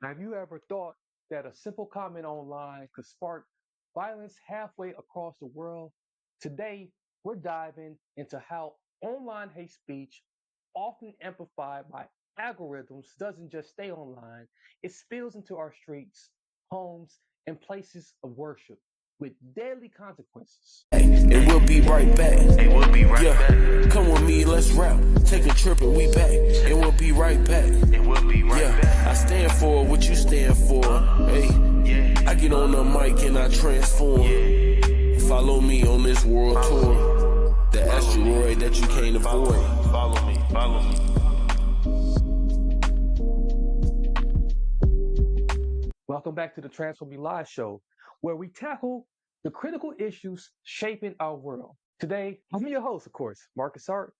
Have you ever thought that a simple comment online could spark violence halfway across the world? Today, we're diving into how online hate speech, often amplified by algorithms, doesn't just stay online, it spills into our streets, homes, and places of worship with deadly consequences. And we'll be right back. Come with me, let's rap. Take a trip and we back. And we'll be right back. I stand for what you stand for. Hey, I get on the mic and I transform. Follow me on this world tour. The asteroid that you can't avoid. Follow me. Welcome back to the Transform Me Live show, where we tackle the critical issues shaping our world. Today, I'm your host, of course, Marcus Hart,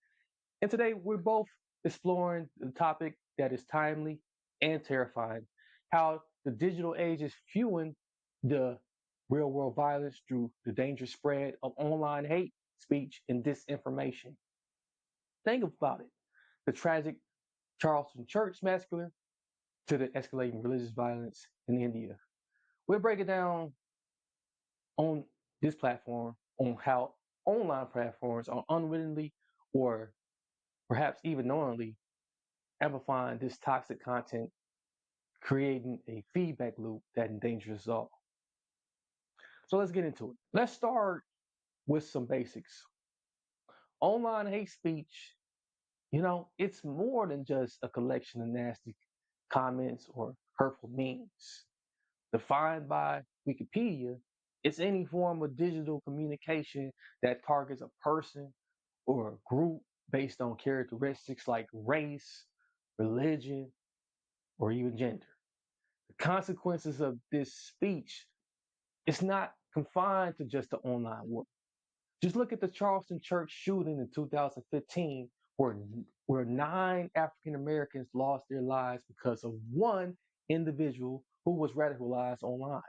and today we're both exploring the topic that is timely and terrifying, how the digital age is fueling the real world violence through the dangerous spread of online hate speech and disinformation. Think about it. The tragic Charleston Church massacre to the escalating religious violence in India. We'll break it down on this platform on how online platforms are unwittingly or perhaps even knowingly amplifying this toxic content, creating a feedback loop that endangers us all. So let's get into it. Let's start with some basics. Online hate speech, it's more than just a collection of nasty comments or hurtful memes. Defined by Wikipedia, it's any form of digital communication that targets a person or a group based on characteristics like race, religion, or even gender. The consequences of this speech is not confined to just the online world. Just look at the Charleston Church shooting in 2015, where 9 African Americans lost their lives because of one individual who was radicalized online.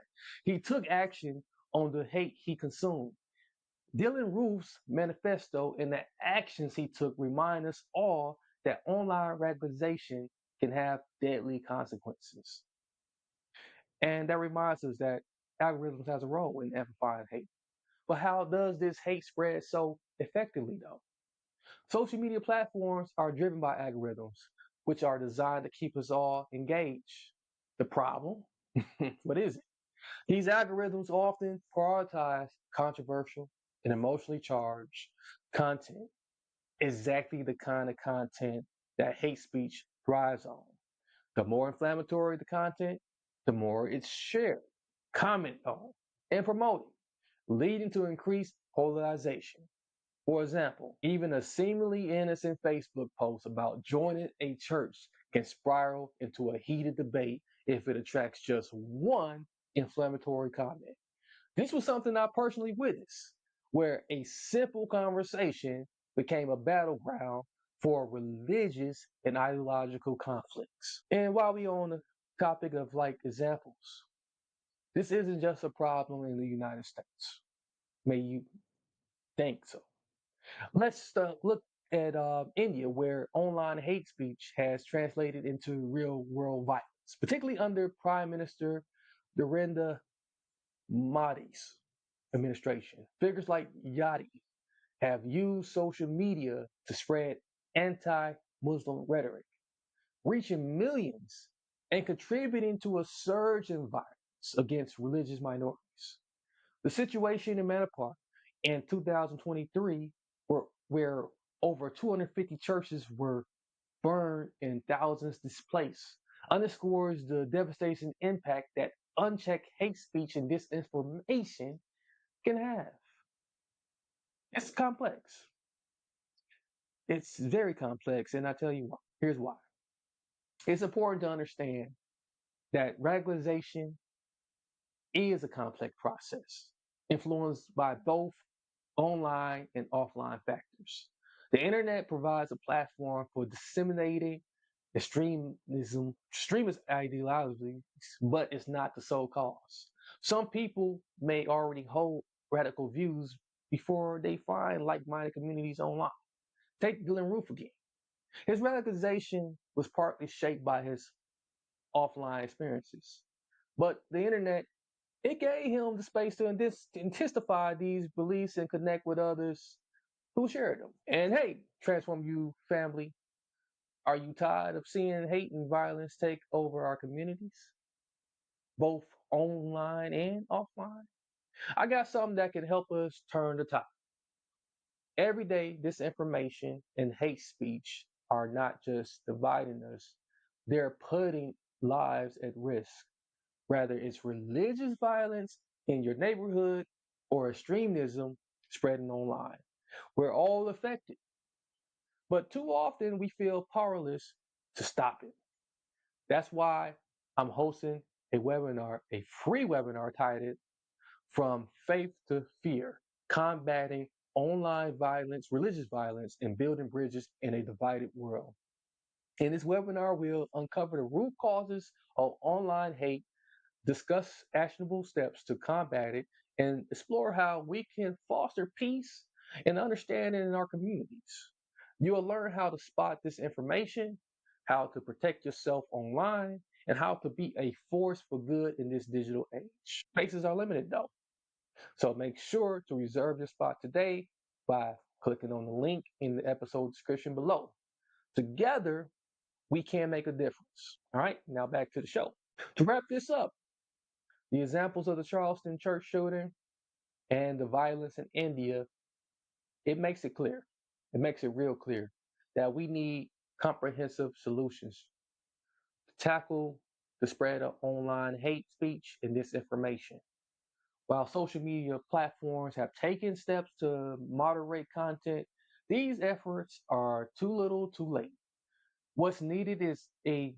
He took action on the hate he consumed. Dylan Roof's manifesto and the actions he took remind us all that online radicalization can have deadly consequences. And that reminds us that algorithms has a role in amplifying hate. But how does this hate spread so effectively, though? Social media platforms are driven by algorithms, which are designed to keep us all engaged. The problem? What is it? These algorithms often prioritize controversial and emotionally charged content, exactly the kind of content that hate speech thrives on. The more inflammatory the content, the more it's shared, commented on, and promoted, leading to increased polarization. For example, even a seemingly innocent Facebook post about joining a church can spiral into a heated debate if it attracts just one inflammatory comment. This was something I personally witnessed, where a simple conversation became a battleground for religious and ideological conflicts. And while we on the topic of like examples, this isn't just a problem in the United States. May you think so. Let's look at India, where online hate speech has translated into real world violence, particularly under Prime Minister Narendra Modi's administration. Figures like Yadi have used social media to spread anti Muslim rhetoric, reaching millions and contributing to a surge in violence against religious minorities. The situation in Manipur in 2023, where over 250 churches were burned and thousands displaced, underscores the devastating impact that unchecked hate speech and disinformation can have. It's complex. It's very complex, and I tell you why. Here's why. It's important to understand that radicalization is a complex process, influenced by both online and offline factors. The internet provides a platform for disseminating extremist ideologies, but it's not the sole cause. Some people may already hold radical views before they find like-minded communities online. Take Dylan Roof again. His radicalization was partly shaped by his offline experiences. But the internet, it gave him the space to intensify these beliefs and connect with others who shared them. And hey, Transform You family, are you tired of seeing hate and violence take over our communities, both online and offline? I got something that can help us turn the tide. Every day, disinformation and hate speech are not just dividing us, they're putting lives at risk. Whether it's religious violence in your neighborhood or extremism spreading online, we're all affected. But too often we feel powerless to stop it. That's why I'm hosting a webinar, a free webinar titled From Faith to Fear, Combating Online Violence, Religious Violence, and Building Bridges in a Divided World. In this webinar, we'll uncover the root causes of online hate, discuss actionable steps to combat it, and explore how we can foster peace and understanding in our communities. You'll learn how to spot disinformation, how to protect yourself online, and how to be a force for good in this digital age. Spaces are limited though, so make sure to reserve your spot today by clicking on the link in the episode description below. Together, we can make a difference. All right, now back to the show. To wrap this up, the examples of the Charleston Church shooting and the violence in India, it makes it clear. It makes it real clear that we need comprehensive solutions to tackle the spread of online hate speech and disinformation. While social media platforms have taken steps to moderate content, these efforts are too little too late. What's needed is a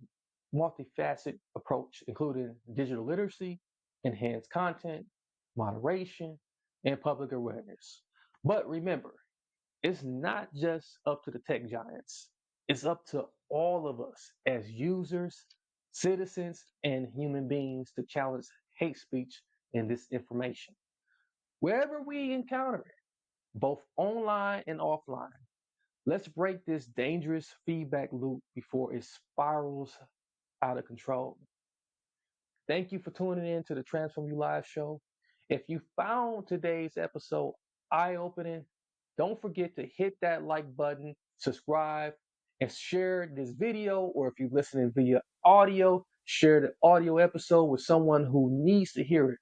multifaceted approach, including digital literacy, enhanced content, moderation, and public awareness. But remember, it's not just up to the tech giants. It's up to all of us as users, citizens, and human beings to challenge hate speech and disinformation. Wherever we encounter it, both online and offline, let's break this dangerous feedback loop before it spirals out of control. Thank you for tuning in to the Transform You Live show. If you found today's episode eye-opening, don't forget to hit that like button, subscribe, and share this video, or if you're listening via audio, share the audio episode with someone who needs to hear it.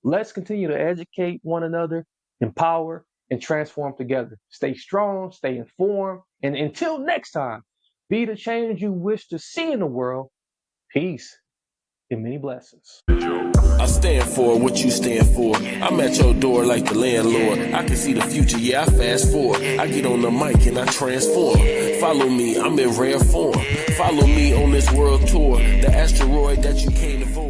Let's continue to educate one another, empower, and transform together. Stay strong, stay informed, and until next time, be the change you wish to see in the world. Peace and many blessings. I stand for what you stand for. I'm at your door like the landlord. I can see the future, yeah, I fast forward. I get on the mic and I transform. Follow me, I'm in rare form. Follow me on this world tour. The asteroid that you can't avoid.